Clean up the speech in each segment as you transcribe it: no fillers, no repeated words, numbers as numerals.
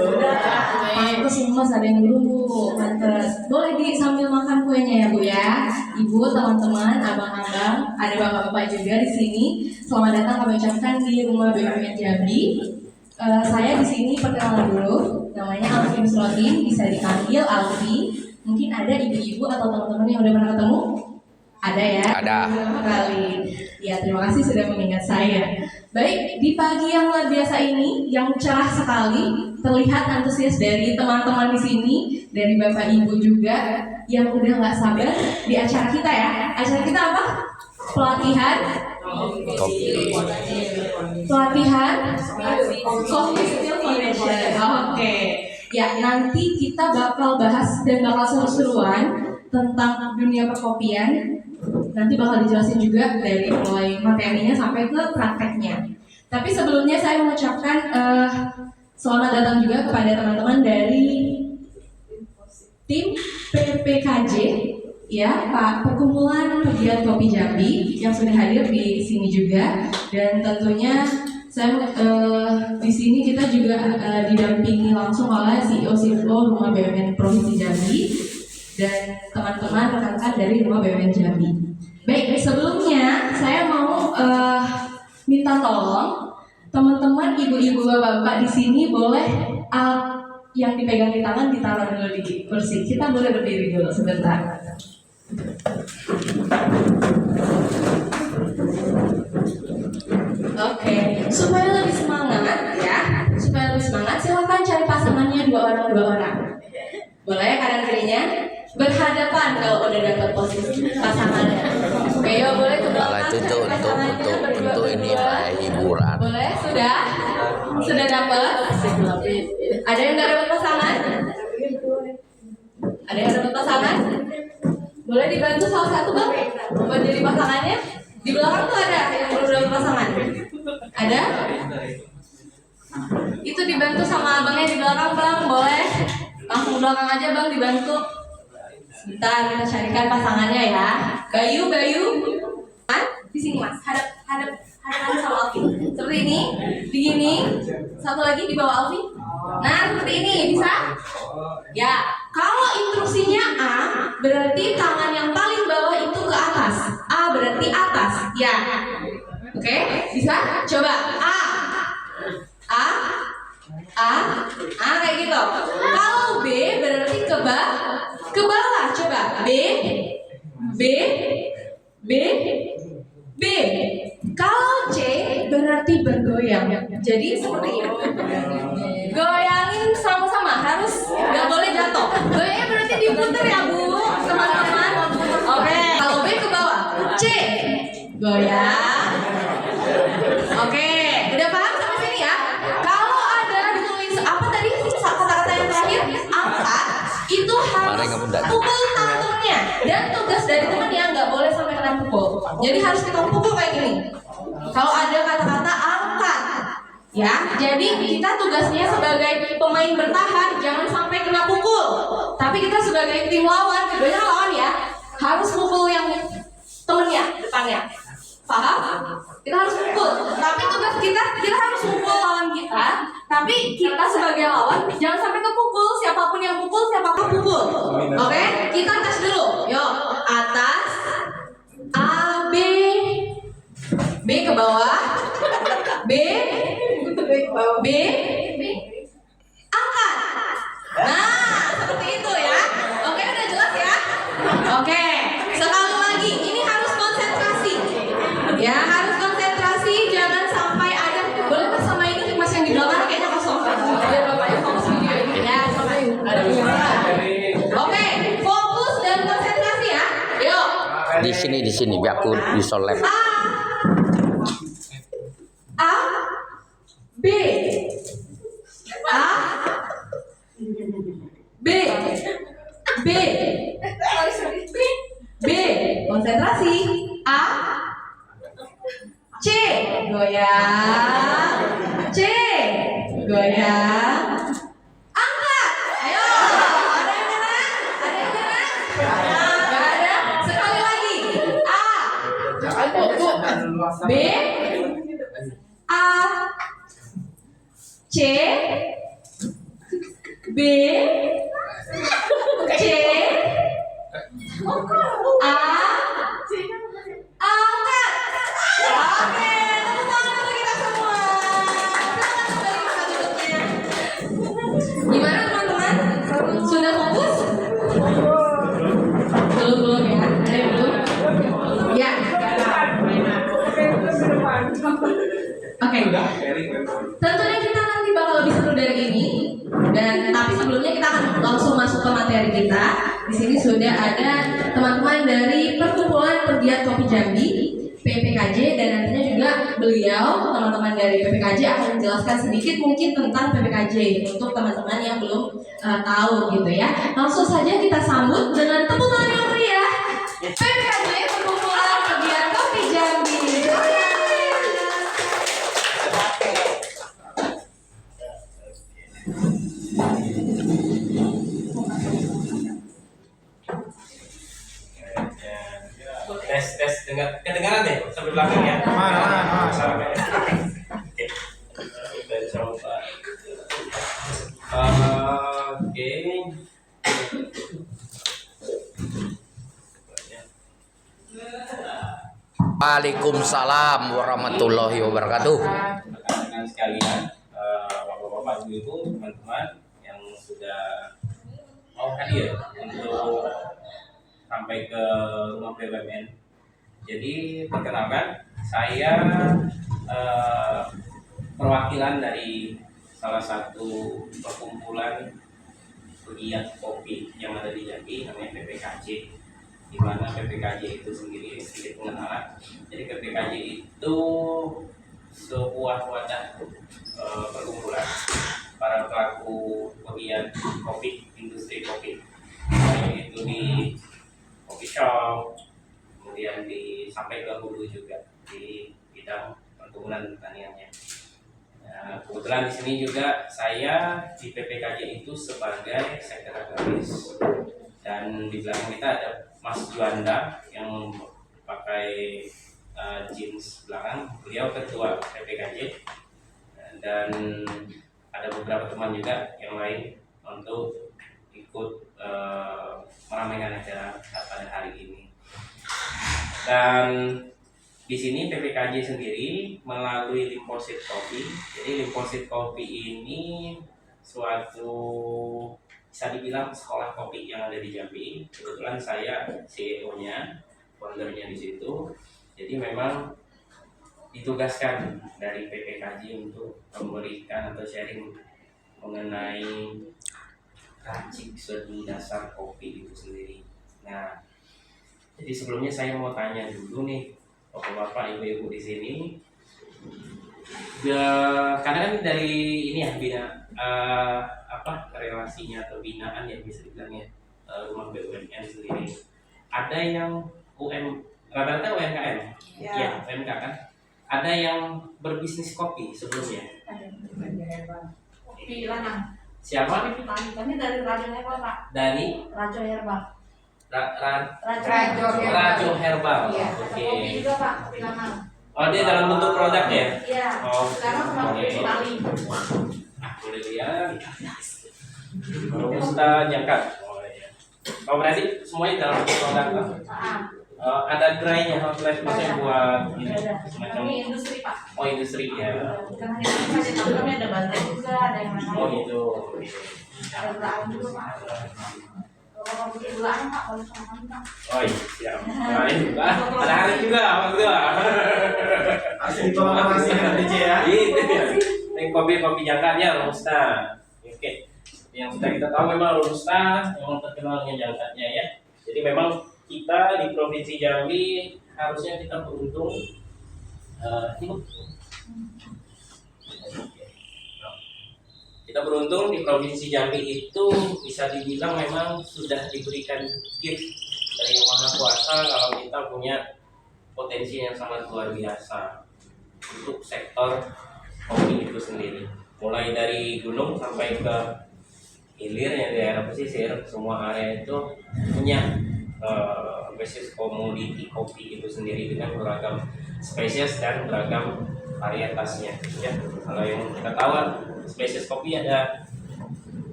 Pantes mas ada yang dulu, pantes. Boleh sambil makan kuenya ya Bu ya. Ibu, teman-teman, abang-abang, ada bapak-bapak juga di sini. Selamat datang kami ucapkan di Rumah BUMN Jambi. Saya di sini perkenalan dulu. Namanya Alfi Nusrotin, bisa dipanggil Alfi. Mungkin ada ibu-ibu atau teman-teman yang udah pernah ketemu? Ada ya? Ada. Beberapa kali. Ya, terima kasih sudah mengingat saya. Baik, di pagi yang luar biasa ini, yang cerah sekali, terlihat antusias dari teman-teman di sini, dari Bapak Ibu juga, yang udah nggak sabar di acara kita ya. Acara kita apa? Pelatihan Coffee Skill Foundation. Oke. Ya, nanti kita bakal bahas dan bakal seru-seruan tentang dunia perkopian. Nanti bakal dijelasin juga dari mulai materinya sampai ke prakteknya. Tapi sebelumnya saya mengucapkan selamat datang juga kepada teman-teman dari tim PPKJ, ya Pak Perkumpulan Pegiat Kopi Jambi yang sudah hadir di sini juga. Dan tentunya saya di sini kita juga didampingi langsung oleh CEO CFO Rumah BUMN Provinsi Jambi dan teman-teman rekan-rekan dari Rumah BUMN Jambi. Baik, sebelumnya saya mau minta tolong teman-teman, ibu-ibu, bapak-bapak di sini boleh yang dipegang di tangan ditaruh dulu di kursi. Kita boleh berdiri dulu sebentar. Oke, supaya lebih semangat ya, silakan cari pasangannya dua orang. Boleh kanan kirinya berhadapan kalau udah dapat posisi pasangannya. Oke, yuk boleh ke belakang. Untuk ini Pak hiburan. Boleh, sudah dapat. Ada yang nggak dapat pasangan? Ada yang dapat pasangan? Boleh dibantu salah satu bang buat jadi pasangannya. Di belakang tuh ada yang belum dapat pasangan. Ada? Itu dibantu sama abangnya di belakang bang, boleh? Langsung belakang aja bang dibantu. Sebentar kita carikan pasangannya ya. Bayu, di sini mas, hadap sama Alfi. Seperti ini, begini. Satu lagi di bawah Alfi. Nah seperti ini bisa? Ya. Kalau instruksinya A, berarti tangan yang paling bawah itu ke atas. A berarti atas. Ya. Oke, bisa? Coba A kayak gitu. Kalau B berarti ke bawah. Coba B. Kalau C berarti bergoyang. Jadi seperti ini. Goyangin sama-sama, harus nggak boleh jatuh. Goyangnya berarti diputer ya Bu, teman-teman. Oke. Kalau B ke bawah, C goyang. Oke, udah paham sampai sini ya? Kalau ada ditulis apa tadi kata-kata yang terakhir, angkat, itu harus pukul tantungnya. Dan tugas dari teman yang nggak boleh sampai kena pukul. Jadi harus kita pukul kayak gini. Kalau ada kata-kata angkat, ya. Jadi kita tugasnya sebagai pemain bertahan jangan sampai kena pukul. Tapi kita sebagai tim lawan, keduanya lawan ya, harus pukul yang temennya depannya. Paham? Kita harus pukul. Tapi tugas kita harus pukul lawan kita. Tapi kita sebagai lawan jangan sampai kepukul. Siapapun yang pukul, siapapun pukul. Oke? Kita tes dulu. Yuk, atas. A, B ke bawah. B, angkat. Nah, seperti itu ya. Oke, udah jelas ya? Oke, sekali lagi. Ini harus konsentrasi. Ya, harus konsentrasi. Jangan sampai ada. Boleh mas sama ini mas yang di belakang kayaknya kosong. Biar bapaknya fokus video ini. Ya, oke, fokus dan konsentrasi ya. Yuk. Di sini biar aku bisa lem. A, B, konsentrasi. A, C, goyang. C, goyang. Angkat. Ayo. Ada yang nyerang? Gak ada. Sekali lagi. A, B, A, C, C, A, angkat. Oke, tepuk tangan untuk kita semua. Silakan kembali ke duduknya. Gimana teman-teman? Sudah fokus? Belum ya? Ada yang belum? Ya. Oke. Tentunya kita nanti bakal lebih seru dari ini. Dan tapi sebelumnya kita akan langsung masuk ke materi kita. Di sini sudah ada teman-teman dari Perkumpulan Pegiat Kopi Jambi, PPKJ, dan nantinya juga beliau, teman-teman dari PPKJ akan menjelaskan sedikit mungkin tentang PPKJ untuk teman-teman yang belum tahu gitu ya. Langsung saja kita sambut dengan tepuk tangan yang meriah. PPKJ Perkumpulan Pegiat Kopi Jambi. Tes kedengaran deh sampai belakang ya. Oke. Kita coba. Oke. Waalaikumsalam warahmatullahi wabarakatuh. Rekan-rekan sekalian, bapak-bapak, ibu-ibu, teman-teman yang sudah mau hadir untuk sampai ke rumah BUMN. Jadi perkenalkan, saya perwakilan dari salah satu perkumpulan pegiat kopi yang ada di Jambi, namanya PPKJ. Di mana PPKJ itu sendiri sedikit pengenalan. Jadi PPKJ itu sebuah wadah perkumpulan para pelaku pegiat kopi, industri kopi, baik itu di kopi shop, kemudian sampai ke hulu juga di bidang perkebunan pertaniannya. Nah, kebetulan di sini juga saya di PPKJ itu sebagai sekretaris, dan di belakang kita ada Mas Juanda yang pakai jeans belakang, beliau ketua PPKJ, dan ada beberapa teman juga yang lain untuk ikut meramaikan acara pada hari ini. Dan di sini PPKJ sendiri melalui Limposit Kopi. Jadi Limposit Kopi ini suatu bisa dibilang sekolah kopi yang ada di Jambi. Kebetulan saya CEO-nya, foundernya di situ. Jadi memang ditugaskan dari PPKJ untuk memberikan atau sharing mengenai racik seduh dasar kopi itu sendiri. Nah, jadi sebelumnya saya mau tanya dulu nih, bapak-bapak, ibu-ibu di sini. Karena kan dari ini ya relasinya atau binaan ya bisa dibilangnya rumah BUMN sendiri. Ada yang rata-rata UMKM, ya UMK kan. Ada yang berbisnis kopi sebelumnya. Kopi Lanang. Siapa? Kami dari Rajo Herbal, Pak. Dari Rajo Herbal. Rajo Herbal. Iya. Oke. Kopi juga, Pak. Kopi Lanang. Oh, dia dalam bentuk produk ya? Iya. Oh, Sekarang sama oke. kopi Bali. Boleh lihat. Robusta jangkat. Oh iya. Oh, berarti semuanya dalam bentuk produk lah. Ada dry-nya, outlet maksudnya buat ini semacam. Kami industri, Pak. Oh, industri ya. Bukan hanya industri saja, kami ada bantai juga, ada yang lain. Oh gitu. Ada belaan juga, Pak. Kalau kopi belaan, Pak, kalau sama kami, Pak. Oh iya, siap. Nah, ini juga. Ada hari juga, Mas Dua. Asli kolaborasi dengan DJ ya. Gitu ya. Ini kopi jangkat ya, robusta. Oke. Yang sudah kita tahu memang robusta memang terkenal dengan jangkatnya ya. Jadi memang kita di Provinsi Jambi harusnya kita beruntung. Kita beruntung di Provinsi Jambi itu bisa dibilang memang sudah diberikan gift dari Yang Maha Kuasa kalau kita punya potensi yang sangat luar biasa untuk sektor kopi itu sendiri. Mulai dari gunung sampai ke hilir ya, daerah pesisir, semua area itu punya basis komoditi kopi itu sendiri dengan beragam spesies dan beragam varietasnya ya. Kalau yang kita tahu spesies kopi ada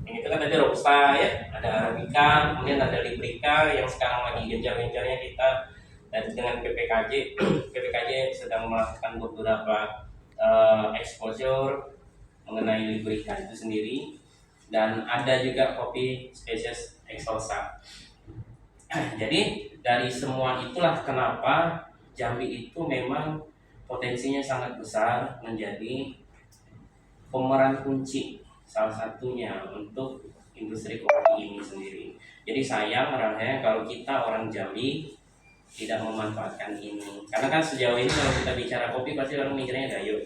yang itu kan ada Robusta ya, ada Arabica, kemudian ada Librica yang sekarang lagi gencar-gencarnya kita. Dan dengan PPKJ, PPKJ sedang melakukan beberapa exposure mengenai Librica itu sendiri. Dan ada juga kopi spesies Excelsa. Jadi dari semua itulah kenapa Jambi itu memang potensinya sangat besar menjadi pemeran kunci salah satunya untuk industri kopi ini sendiri. Jadi sayang orangnya kalau kita orang Jambi tidak memanfaatkan ini. Karena kan sejauh ini kalau kita bicara kopi pasti orang mikirnya Gayo.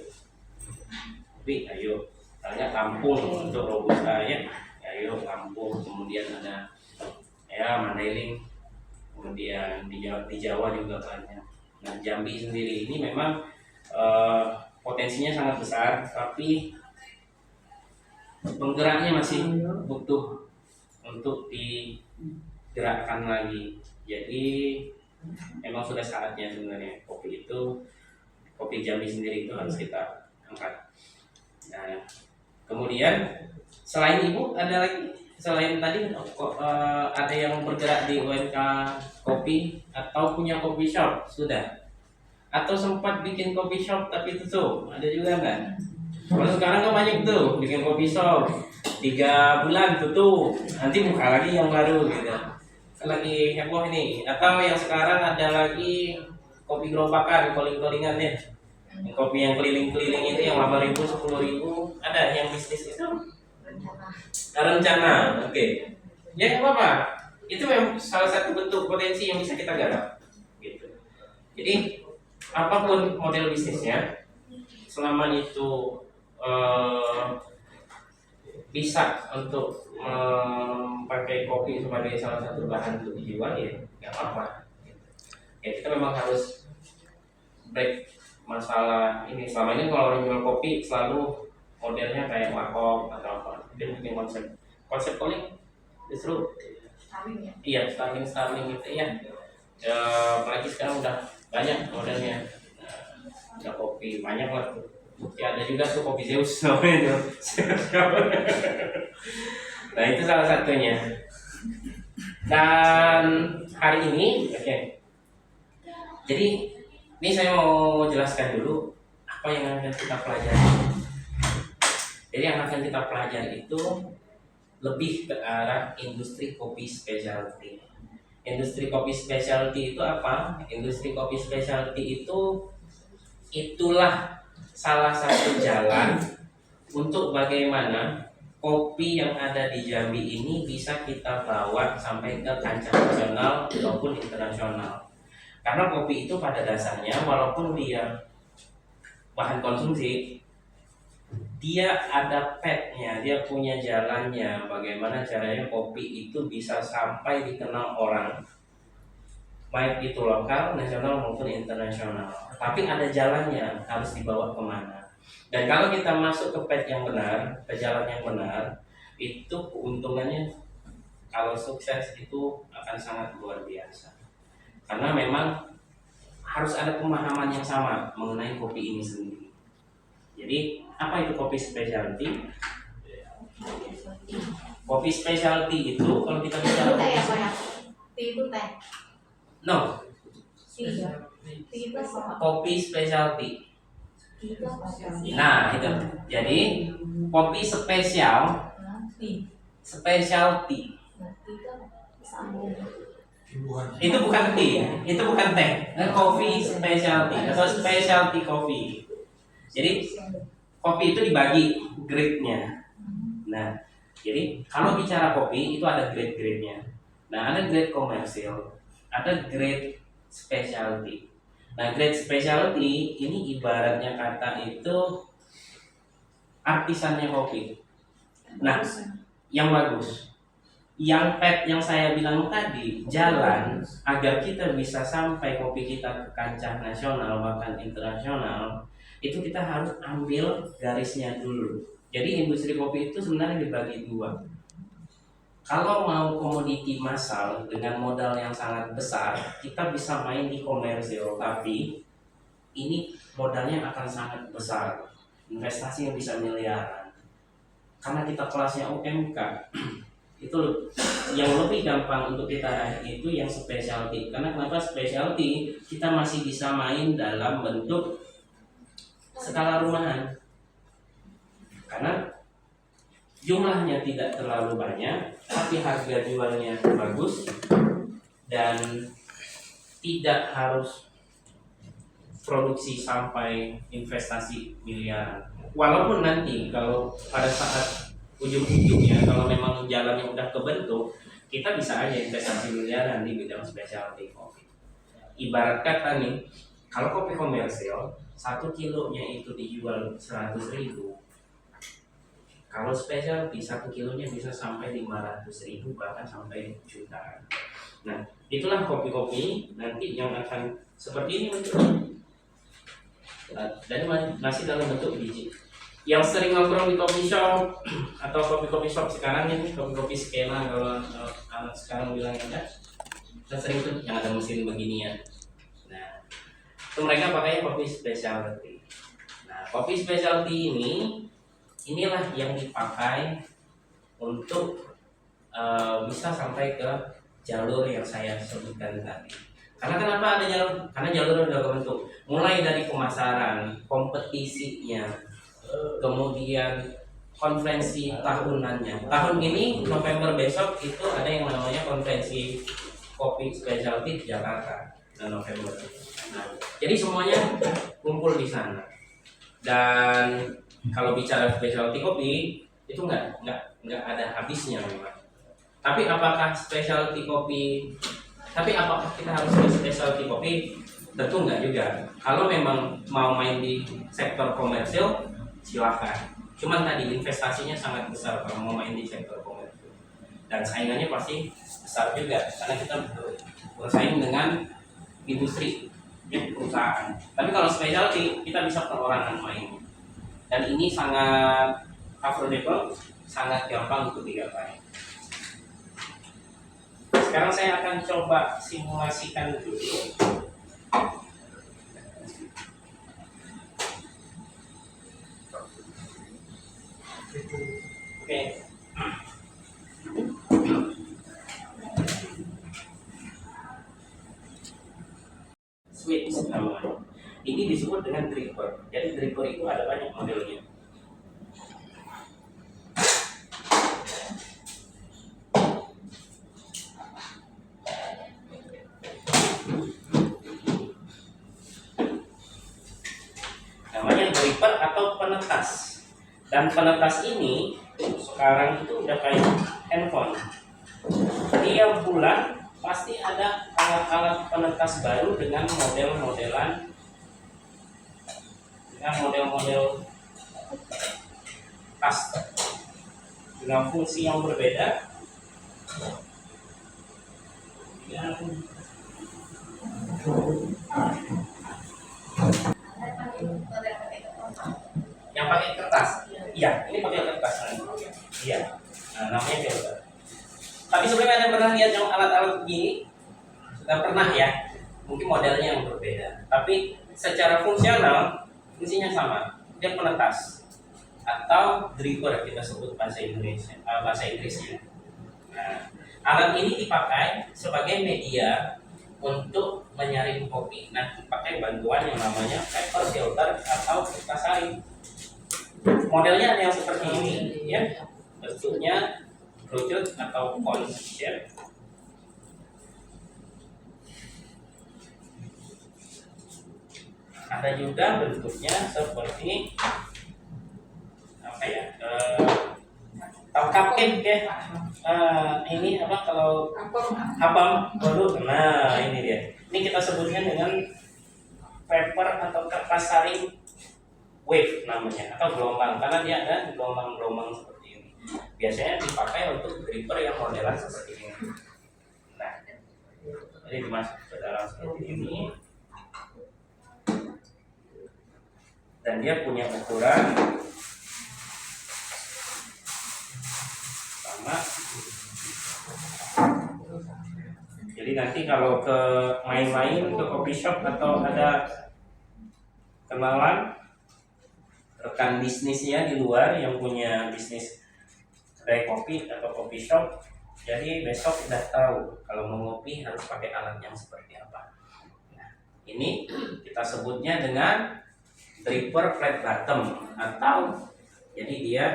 Kopi Gayo. Misalnya Lampung untuk Robusta ya, Gayo Lampung. Kemudian ada ya Mandailing. Kemudian di Jawa juga banyak. Nah Jambi sendiri ini memang potensinya sangat besar, tapi penggeraknya masih butuh untuk digerakkan lagi. Jadi memang sudah saatnya sebenarnya kopi Jambi sendiri itu harus kita angkat. Nah, kemudian selain ibu ada lagi, selain tadi ada yang bergerak di UMK kopi atau punya kopi shop sudah, atau sempat bikin kopi shop tapi tutup, ada juga enggak? Kalau sekarang kan banyak tuh bikin kopi shop 3 bulan tutup, nanti buka lagi yang baru gitu. Lagi heboh ini. Atau yang sekarang ada lagi kopi gerobakan, keliling-kelingan ya. Kopi yang keliling-keliling itu yang 8.000, 10.000, ada yang bisnis itu. Rencana, oke. Ya nggak apa-apa. Itu memang salah satu bentuk potensi yang bisa kita garap. Gitu. Jadi apapun model bisnisnya, selama itu bisa untuk memakai kopi sebagai salah satu bahan untuk dijual ya nggak apa-apa. Ya kita memang harus break masalah ini. Selama ini kalau orang jual kopi selalu modelnya kayak warkop atau apa, dia bikin konsep calling justru iya Starling gitu ya. Apalagi sekarang udah banyak modelnya. Ada kopi banyak lah tuh. Ya ada juga tuh kopi Zeus namanya. Nah itu salah satunya. Dan hari ini, oke. Jadi ini saya mau jelaskan dulu apa yang akan kita pelajari. Jadi yang akan kita pelajari itu lebih ke arah industri kopi specialty. Industri kopi specialty itu apa? Industri kopi specialty itulah salah satu jalan untuk bagaimana kopi yang ada di Jambi ini bisa kita bawa sampai ke kancah nasional maupun internasional. Karena kopi itu pada dasarnya walaupun dia bahan konsumsi, dia ada path-nya, dia punya jalannya. Bagaimana caranya kopi itu bisa sampai dikenal orang, baik itu lokal, nasional maupun internasional. Tapi ada jalannya, harus dibawa kemana. Dan kalau kita masuk ke path yang benar, ke jalan yang benar, itu keuntungannya kalau sukses itu akan sangat luar biasa. Karena memang harus ada pemahaman yang sama mengenai kopi ini sendiri. Jadi apa itu kopi specialty? Kopi specialty itu kalau kita bicara teh apa ya? Itu teh. no, Itu apa? kopi specialty. Itu apa? Nah itu. Jadi kopi spesial, specialty. Itu sambung. Itu bukan tea, itu bukan teh. Coffee specialty atau specialty coffee. Jadi kopi itu dibagi grade-nya. Nah, jadi kalau bicara kopi itu ada grade-grade-nya. Nah, ada grade komersil, ada grade specialty. Nah, grade specialty ini ibaratnya kata itu artisannya kopi. Nah, yang bagus. Yang pet yang saya bilang tadi, jalan agar kita bisa sampai kopi kita ke kancah nasional bahkan internasional, itu kita harus ambil garisnya dulu. Jadi industri kopi itu sebenarnya dibagi dua. Kalau mau komoditi massal dengan modal yang sangat besar, kita bisa main di komersil, tapi ini modalnya akan sangat besar, investasi yang bisa miliaran. karena kita kelasnya UMK, itu yang lebih gampang untuk kita raih itu yang specialty. Karena kenapa specialty? Kita masih bisa main dalam bentuk skala rumahan, karena jumlahnya tidak terlalu banyak, tapi harga jualnya bagus dan tidak harus produksi sampai investasi miliaran. Walaupun nanti kalau pada saat ujung-ujungnya kalau memang jalannya udah kebentuk, kita bisa aja investasi miliaran di bidang specialty kopi. Ibarat kata nih, kalau kopi komersil 1 kilonya itu dijual 100.000, kalau specialty 1 kilonya bisa sampai 500.000 bahkan sampai jutaan. Nah, itulah kopi-kopi nanti yang akan seperti ini bentuknya. Dan masih dalam bentuk biji. Yang sering nongkrong di coffee shop atau kopi-kopi shop sekarang ini, kopi-kopi skena kalau anak sekarang bilang ada, kita sering tuh yang ada mesin beginian. Nah, itu mereka pakai kopi specialty. Nah, kopi specialty inilah yang dipakai untuk bisa sampai ke jalur yang saya sebutkan tadi. Karena kenapa ada jalur? Karena jalur sudah kebentuk. Mulai dari pemasaran, kompetisinya, kemudian konferensi tahunannya. Tahun ini November besok itu ada yang namanya konferensi kopi specialty di Jakarta November. Nah, jadi semuanya kumpul di sana. Dan kalau bicara specialty kopi itu nggak ada habisnya memang. Tapi apakah specialty kopi? Tapi apakah kita harus ke specialty kopi? Tentu nggak juga. Kalau memang mau main di sektor komersil, silakan. Cuman tadi investasinya sangat besar kalau mau main di sektor komersil. Dan saingannya pasti besar juga karena kita bersaing dengan industri, perusahaan. Tapi kalau specialty kita bisa perorangan main. Dan ini sangat affordable, sangat gampang untuk digapai. Sekarang saya akan coba simulasikan dulu. Oke. Switch namanya. Ini disebut dengan dripper. Jadi dripper itu ada banyak modelnya. Namanya dripper atau penetas. Dan penetas ini sekarang itu udah kayak handphone. Tiap bulan pasti ada alat-alat penetas baru dengan model-model tas dengan fungsi yang berbeda. Yang pakai kertas, iya, ini pakai kertas. Iya, namanya filter. Tapi sebenarnya ada pernah lihat yang alat-alat begini? Sudah pernah ya? Mungkin modelnya yang berbeda. Tapi secara fungsional, fungsinya sama. Dia penetas atau dripper kita sebut bahasa Inggrisnya. Nah, alat ini dipakai sebagai media untuk menyaring kopi. Nah, pakai bantuan yang namanya paper filter atau kertas saring. Modelnya ada yang seperti ini, ya, bentuknya kerucut atau cone shape. Ada juga bentuknya seperti apa ya? Tahu cupcake ya? Ini apa kalau apam? Waduh, nah ini dia. Ini kita sebutnya dengan paper atau kertas saring wave namanya atau gelombang karena dia ada gelombang-gelombang seperti ini. Biasanya dipakai untuk dripper yang modelan seperti ini. Nah, jadi dimasuk ke dalam seperti ini. Dan dia punya ukuran sama. Jadi nanti kalau ke main-main ke coffee shop atau ada kenalan rekan bisnisnya di luar yang punya bisnis kedai kopi atau kopi shop. Jadi besok udah tahu kalau mau ngopi harus pakai alat yang seperti apa. Nah, ini kita sebutnya dengan dripper flat bottom, atau jadi dia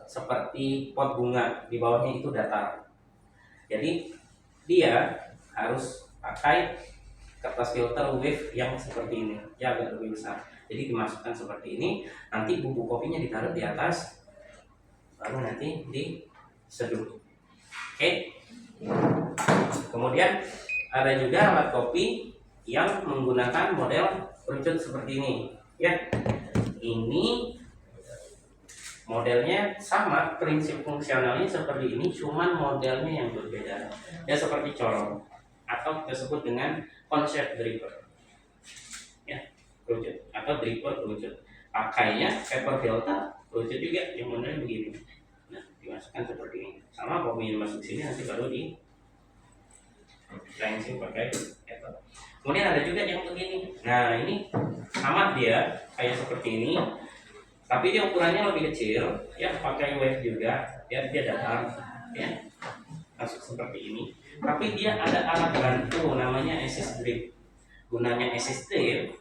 seperti pot bunga, di bawahnya itu datar. Jadi dia harus pakai kertas filter wave yang seperti ini, ya agak lebih besar. Jadi dimasukkan seperti ini, nanti bubuk kopinya ditaruh di atas, baru nanti diseduh. Oke. Kemudian ada juga alat kopi yang menggunakan model kerucut seperti ini. Ya, ini modelnya sama, prinsip fungsionalnya seperti ini, cuman modelnya yang berbeda. Ya seperti corong, atau kita sebut dengan konsep dripper. Ya, kerucut atau dripper kerucut. Pakainya paper filter kerucut juga, yang modelnya begini. Nah, dimasukkan seperti ini. Sama kopinya masuk sini, nanti baru di langsung pakai ketel. Kemudian ada juga yang begini. Nah, ini sama dia kayak seperti ini, tapi dia ukurannya lebih kecil, ya pakai wave juga, ya dia datar, ya masuk seperti ini. Tapi dia ada alat bantu namanya assist drip. Gunanya assist drip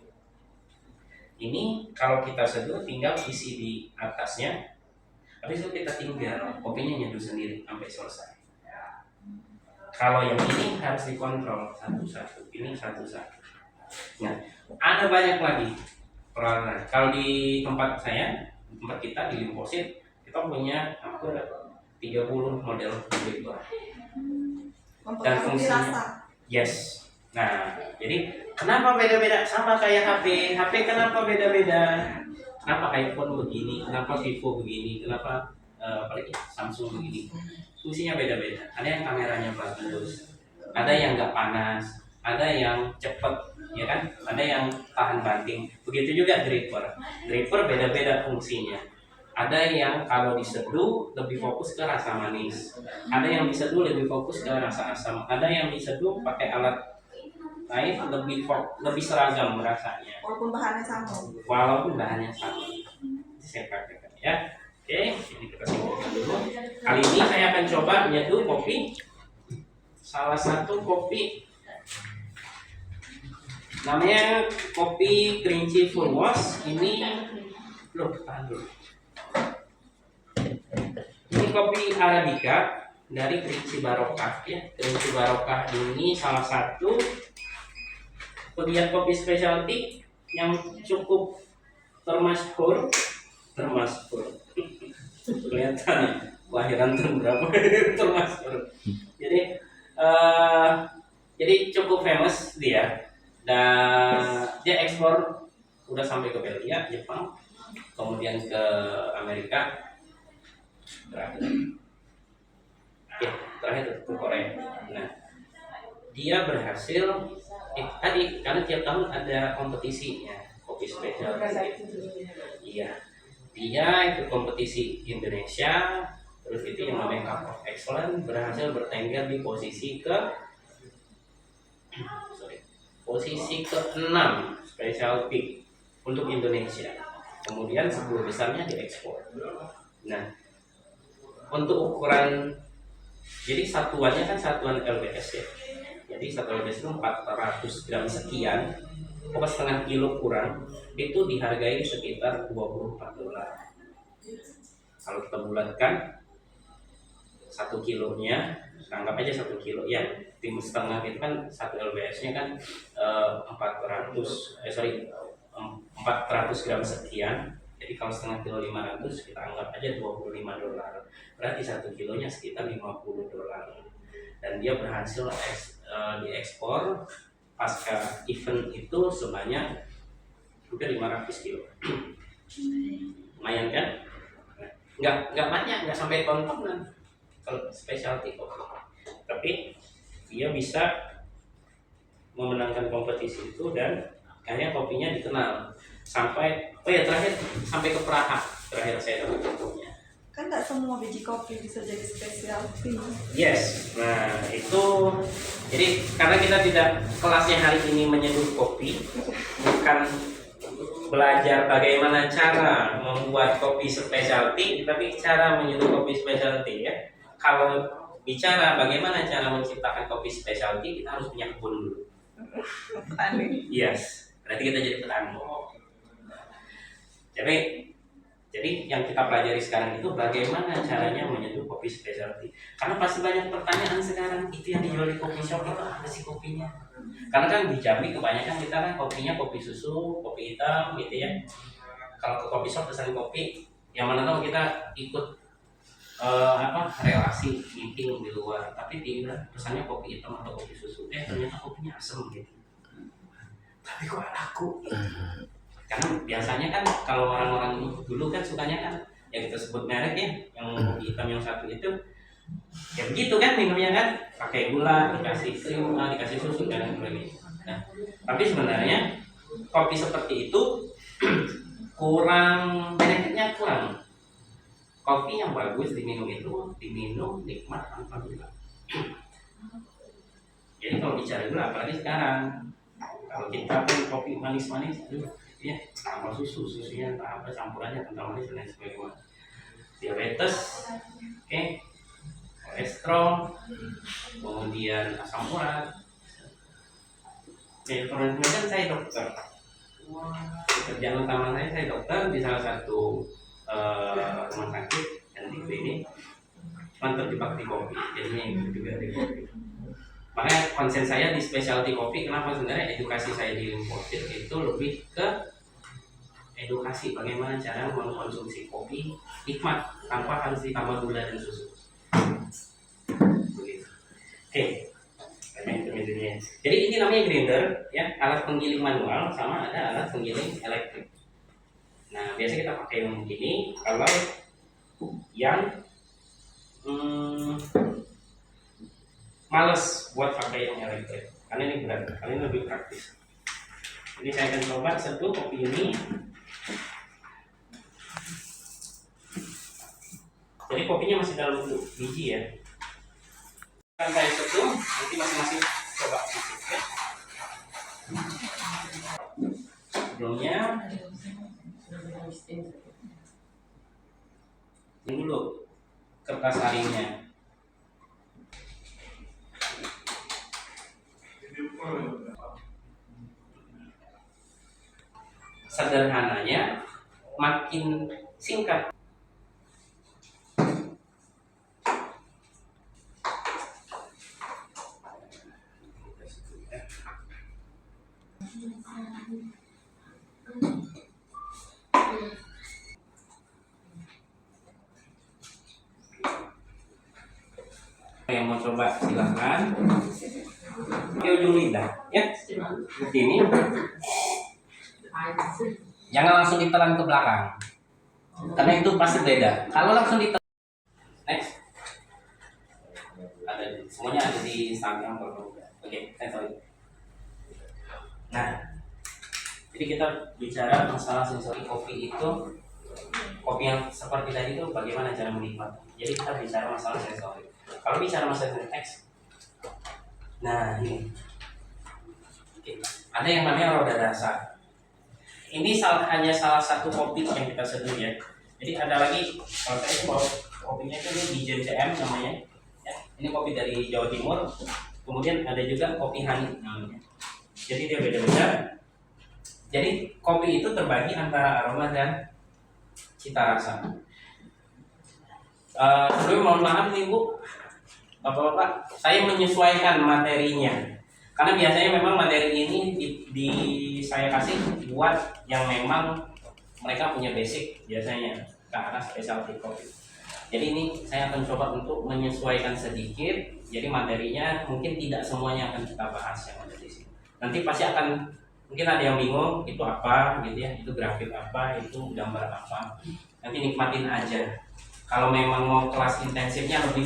ini kalau kita seduh tinggal isi di atasnya, habis itu kita tinggal kopinya nyeduh sendiri sampai selesai. Kalau yang ini harus dikontrol satu-satu, ini satu-satu. Nah, ada banyak lagi peralatan. Kalau di tempat saya, tempat kita di Limposit, kita punya hampir 30 model dripper. Dan fungsinya, yes. Nah, jadi kenapa beda-beda? Sama kayak HP. HP kenapa beda-beda? Kenapa iPhone begini? Kenapa Vivo begini? Kenapa apalagi Samsung begini? Fungsinya beda-beda. Ada yang kameranya bagus, ada yang nggak panas, ada yang cepat, ya kan? Ada yang tahan banting. Begitu juga dripper. Dripper beda-beda fungsinya. Ada yang kalau diseduh lebih fokus ke rasa manis. Ada yang diseduh lebih fokus ke rasa asam. Ada yang diseduh pakai alat lain lebih seragam rasanya. Walaupun bahannya sama. Walaupun bahannya sama. Saya praktekkan ya. Oke, ini kita simpulkan dulu. Kali ini saya akan coba nyeduh kopi. Salah satu kopi namanya kopi Kerinci Full Wash. Ini tahan dulu. Ini kopi Arabica dari Kerinci Barokah ya. Kerinci Barokah ini salah satu pegiat kopi specialty yang cukup termasyhur. Kelihatan kelahiran tahun berapa termasyhur. Jadi cukup famous dia, dan dia ekspor udah sampai ke Belgia, Jepang, kemudian ke Amerika, terakhir ke Korea. Nah, dia berhasil tadi karena tiap tahun ada kompetisinya kopi spesial. Iya, dia ikut kompetisi Indonesia, terus itu yang namanya Cup of Excellence, berhasil bertengger di posisi ke-6 specialty untuk Indonesia. Kemudian 10 besarnya diekspor. Nah, untuk ukuran, jadi satuannya kan satuan LBS ya. Jadi satu LBS itu 400 gram sekian, pokoknya setengah kilo kurang, itu dihargai sekitar $24. Kalau kita bulatkan 1 kilonya, anggap aja 1 kilo ya, tim setengah itu kan 1 LBS nya kan 400 gram sekian. Jadi kalau setengah kilo 500, kita anggap aja $25. Berarti 1 kilonya sekitar $50. Dan dia berhasil diekspor pasca event itu sebanyak hampir 500 kilo. Lumayan kan? Nggak banyak, nggak sampai tontonan kalau specialty kopi. Tapi dia bisa memenangkan kompetisi itu dan akhirnya kopinya dikenal sampai terakhir sampai ke Praha, terakhir saya dapat contohnya. Kan nggak semua biji kopi bisa jadi specialty. Yes, nah itu jadi karena kita tidak kelasnya hari ini menyeduh kopi, belajar bagaimana cara membuat kopi specialty, tapi cara menyeduh kopi specialty ya. Kalau bicara bagaimana cara menciptakan kopi specialty, kita harus punya kebun dulu. Yes, berarti kita jadi petani. Jadi yang kita pelajari sekarang itu bagaimana caranya menyeduh kopi specialty. Karena pasti banyak pertanyaan sekarang, itu yang dijual di kopi shop itu apa sih kopinya? Karena kan di Jambi kebanyakan kita kan kopinya kopi susu, kopi hitam gitu ya. Kalau ke kopi shop pesan kopi, yang mana tahu kita ikut relasi meeting di luar, tapi dia pesannya kopi hitam atau kopi susu, ternyata kopinya asam gitu. Tapi kok laku? Karena biasanya kan kalau orang-orang dulu kan sukanya kan yang kita sebut merek ya, yang kopi hitam yang satu itu ya begitu kan minumnya kan, pakai gula, dikasih krim, dikasih susu dan sebagainya. Nah, tapi sebenarnya kopi seperti itu kurang, benefitnya kurang. Kopi yang bagus diminum itu diminum nikmat tanpa gula. Jadi kalau bicara gula, apalagi sekarang, kalau kita pun kopi manis-manis, ya tambah susunya tambah campurannya kental manis dan lain sebagainya. Diabetes, oke, kolesterol, kemudian asam urat. Kemudian saya dokter. Pekerjaan utama saya dokter di salah satu rumah sakit dan di klinik, cuma terjebak di kopi, jadinya itu juga di kopi. Makanya konsen saya di specialty kopi, kenapa sebenarnya edukasi saya di Limposit itu lebih ke edukasi bagaimana cara mengkonsumsi kopi nikmat tanpa harus ditambah gula dan susu. Begitu. Oke. Jadi ini namanya grinder, ya, alat penggiling manual sama ada alat penggiling elektrik. Nah, biasa kita pakai yang begini kalau yang males buat pakai yang elektrik, karena ini berat, karena ini lebih praktis. Jadi saya akan coba seduh kopi ini. Jadi kopinya masih dalam bentuk biji ya. Akan saya seduh, nanti masing-masing coba cicip ya. Sebelumnya ini dulu kertas harinya. Sederhananya makin singkat. Yang mau coba silahkan. Di ujung lidah, ya. Begini. Jangan langsung ditelan ke belakang, karena itu pasti beda. Kalau langsung ditelan, next. Semuanya ada di Instagram. Oke, sorry. Nah, jadi kita bicara masalah sensori kopi itu, kopi yang seperti tadi itu bagaimana cara menikmati. Jadi kita bicara masalah sensori. Kalau bicara masalah teks, nah ini, oke. Ada yang namanya roda rasa. Ini hanya salah satu kopi yang kita seduh ya. Jadi ada lagi, kalau saya bawa kopinya itu di JCM namanya. Ya, ini kopi dari Jawa Timur. Kemudian ada juga kopi honey namanya. Jadi dia beda-beda. Jadi kopi itu terbagi antara aroma dan cita rasa. Sebelum mohon maaf nih Bu, Bapak-bapak, saya menyesuaikan materinya. Karena biasanya memang materi ini di saya kasih buat yang memang mereka punya basic biasanya ke arah specialty coffee. Jadi ini saya akan coba untuk menyesuaikan sedikit. Jadi materinya mungkin tidak semuanya akan kita bahas yang ada di sini. Nanti pasti akan mungkin ada yang bingung itu apa gitu ya, itu grafik apa, itu gambar apa. Nanti nikmatin aja. Kalau memang mau kelas intensifnya lebih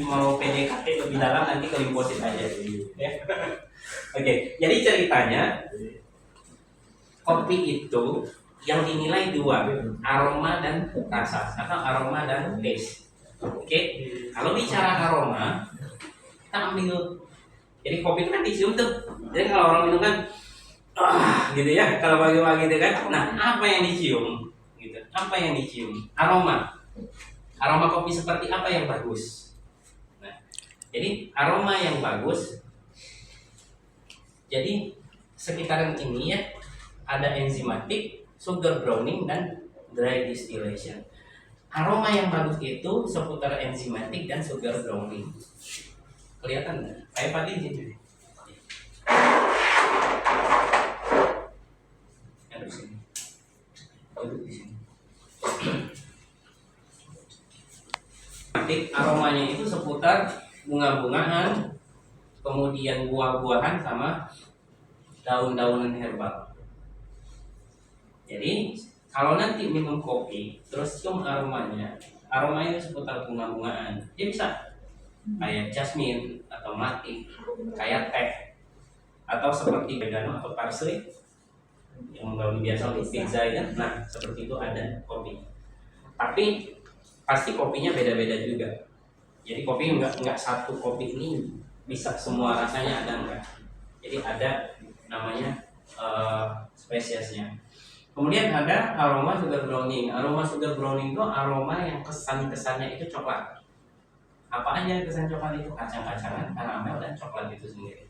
mau PDKT lebih dalam, nanti ke Limposit aja. Ya. Oke, jadi ceritanya kopi itu yang dinilai dua, aroma dan rasa atau aroma dan taste. Oke, kalau bicara aroma, kita ambil. Jadi kopi itu kan dicium tuh. Jadi kalau orang minum kan gitu ya kalau pagi-pagi gitu kan. Nah, apa yang dicium gitu, apa yang dicium, aroma kopi seperti apa yang bagus. Nah, jadi aroma yang bagus, jadi sekitaran ini ya ada enzimatik, sugar browning, dan dry distillation. Aroma yang bagus itu seputar enzimatik dan sugar browning. Kelihatan nggak? Kayak padi di sini. Duduk sini. Duduk di sini. Aromanya itu seputar bunga-bungaan, kemudian buah-buahan sama daun-daunan herbal. Jadi kalau nanti minum kopi terus cium aromanya seputar bunga-bungaan, dia bisa kayak jasmine atau mati, kayak teh, atau seperti oregano atau parsley yang biasa untuk pizza ya. Nah, seperti itu ada kopi. Tapi pasti kopinya beda-beda juga. Jadi kopi nggak satu kopi ini bisa semua rasanya ada enggak. Jadi ada namanya spesiesnya. Kemudian ada aroma sugar browning. Aroma sugar browning itu aroma yang kesannya itu coklat. Apa aja kesan coklat itu? Kacang-kacangan, karamel, dan coklat itu sendiri.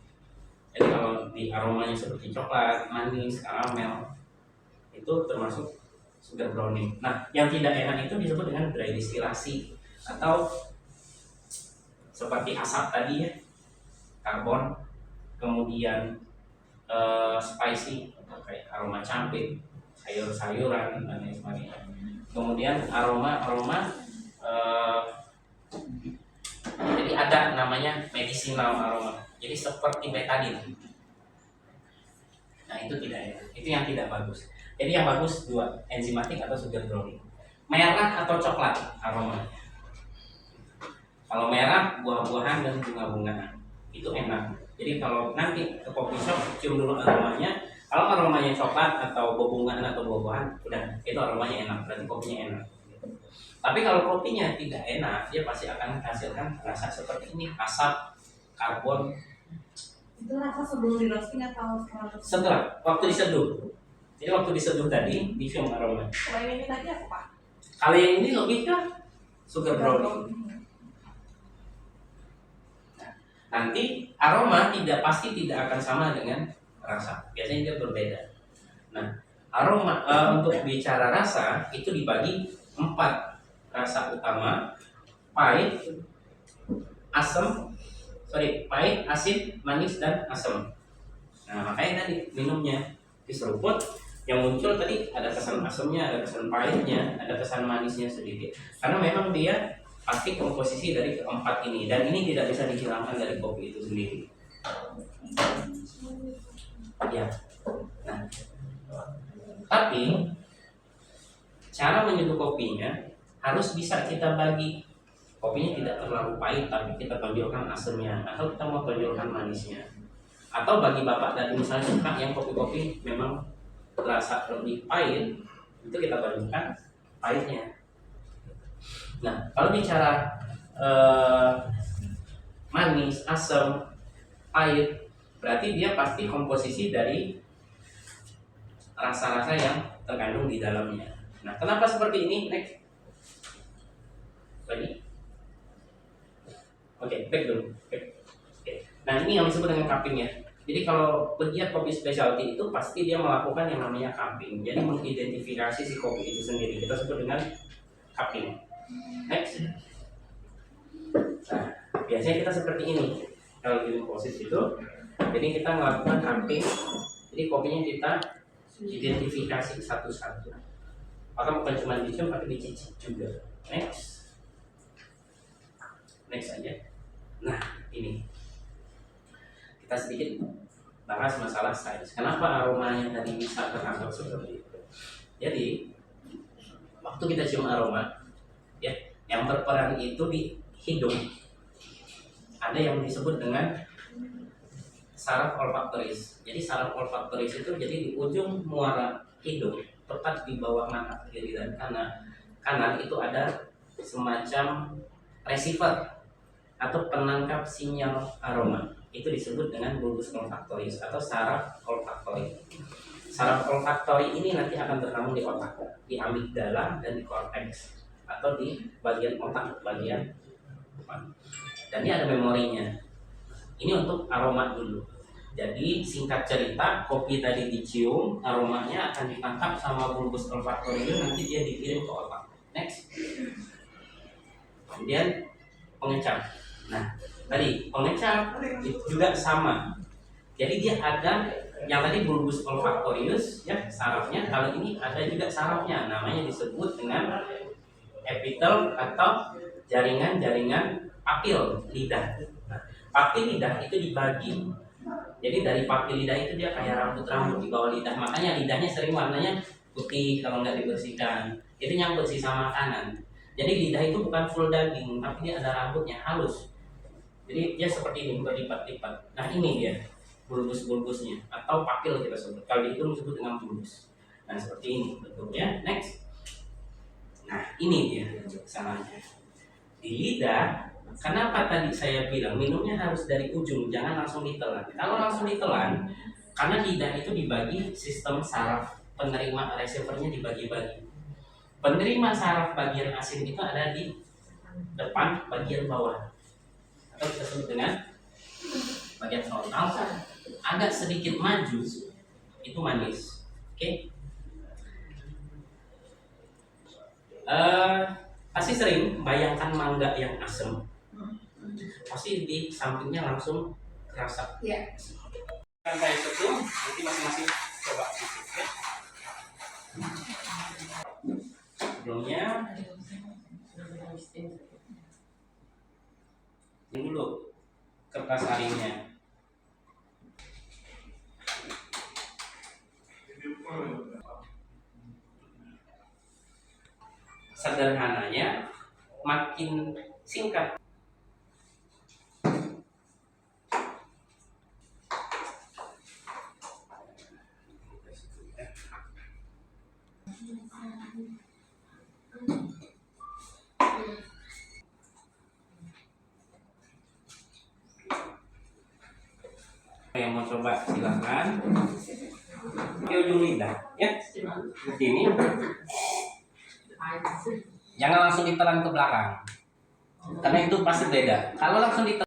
Jadi kalau di aromanya seperti coklat, manis, karamel, itu termasuk sugar browning. Nah, yang tidak enak itu disebut dengan dry distilasi atau seperti asap tadi ya, karbon, kemudian spicy atau kayak aroma cabai, sayur-sayuran dan lain sebagainya. Kemudian aroma jadi ada namanya medicinal aroma. Jadi seperti betadine. Nah, itu tidak enak. Itu yang tidak bagus. Jadi yang bagus dua, enzimatik atau sugar browning. Merah atau coklat aromanya. Kalau merah, buah-buahan dan bunga-bungaan. Itu enak. Jadi kalau nanti ke coffee shop cium dulu aromanya. Kalau aromanya coklat atau bungaan atau buah-buahan, udah itu aromanya enak, berarti kopinya enak. Tapi kalau kopinya tidak enak, dia pasti akan menghasilkan rasa seperti ini, asap, karbon. Itu rasa sebelum di roasting atau Setelah waktu diseduh. Jadi waktu diseduh tadi dicium aroma. Kalau yang ini tadi apa Pak? Kalau yang ini lebih ke sugar browning. Nah, nanti aroma pasti tidak akan sama dengan rasa. Biasanya dia berbeda. Nah, aroma untuk bicara rasa itu dibagi 4 rasa utama: pahit, pahit, asid, manis, dan asam. Nah, makanya tadi minumnya diseruput, yang muncul tadi ada kesan asamnya, ada kesan pahitnya, ada kesan manisnya sedikit. Karena memang dia pasti komposisi dari keempat ini, dan ini tidak bisa dihilangkan dari kopi itu sendiri. Ya. Nah, tapi cara menyeduh kopinya harus bisa kita bagi. Kopinya tidak terlalu pahit, tapi kita tonjolkan asamnya, atau kita mau tonjolkan manisnya. Atau bagi bapak dan misalnya suka yang kopi-kopi memang rasa lebih pahit, itu kita bandingkan pahitnya. Nah, kalau bicara manis, asam, pahit, berarti dia pasti komposisi dari rasa-rasa yang terkandung di dalamnya. Nah, kenapa seperti ini? Next. Lagi. Oke, back dulu. Oke. Nah, ini yang disebut dengan cupping ya. Jadi kalau pegiat kopi specialty itu pasti dia melakukan yang namanya cupping. Jadi mengidentifikasi si kopi itu sendiri. Kita sebut dengan cupping. Next. Nah, biasanya kita seperti ini. Kalau di proses itu, jadi kita melakukan cupping. Jadi kopinya kita identifikasi satu-satu. Maka bukan cuma dicium, tapi dicicip juga. Next. Next aja. Nah, ini kita sedikit bahas masalah size. Kenapa aromanya tadi bisa terangkat seperti itu? Jadi waktu kita cium aroma, ya, yang berperan itu di hidung. Ada yang disebut dengan saraf olfaktoris. Jadi saraf olfaktoris itu jadi di ujung muara hidung, tepat di bawah mata kiri dan kanan itu ada semacam receiver atau penangkap sinyal aroma. itu disebut dengan bulbus olfaktorius atau saraf olfaktori. Saraf olfaktori ini nanti akan tertanam di otak, di amigdala dan di korteks atau di bagian otak bagian depan. Dan ini ada memorinya. Ini untuk aroma dulu. Jadi singkat cerita, kopi tadi dicium, aromanya akan ditangkap sama bulbus olfaktorius, nanti dia dikirim ke otak. Next. Kemudian pengecap. Nah, tadi pengecap itu juga sama. Jadi dia ada yang tadi bulbus olfaktorius ya sarafnya, kalau ini ada juga sarafnya, namanya disebut dengan epitel atau jaringan-jaringan papil lidah. Nah, papil lidah itu dibagi. Jadi dari papil lidah itu dia kayak rambut-rambut di bawah lidah. Makanya lidahnya sering warnanya putih kalau nggak dibersihkan. Itu nyangkut sisa makanan. Jadi lidah itu bukan full daging, tapi dia ada rambutnya halus. Jadi dia seperti ini berlipat-lipat. Nah ini dia bulbus-bulbusnya atau papil kita sebut. Kalau itu disebut dengan bulbus. Nah seperti ini bentuknya. Next. Nah ini dia salahnya. Di lidah, kenapa tadi saya bilang minumnya harus dari ujung, jangan langsung ditelan. Kalau langsung ditelan, karena lidah itu dibagi sistem saraf penerima receivernya dibagi-bagi. Penerima saraf bagian asin itu ada di depan bagian bawah atau kita sebut dengan bagian frontal, agak sedikit maju itu manis. Oke. Pasti sering bayangkan mangga yang asam, pasti di sampingnya langsung terasa. Iya. Kan saya setum, nanti masing-masing coba sedikit ya. Sebelumnya ini dulu kertas harinya. Sederhananya makin singkat yang mau coba silakan di ujung lidah ya begini, jangan langsung ditelan ke belakang karena itu pasti beda. Kalau langsung ditelan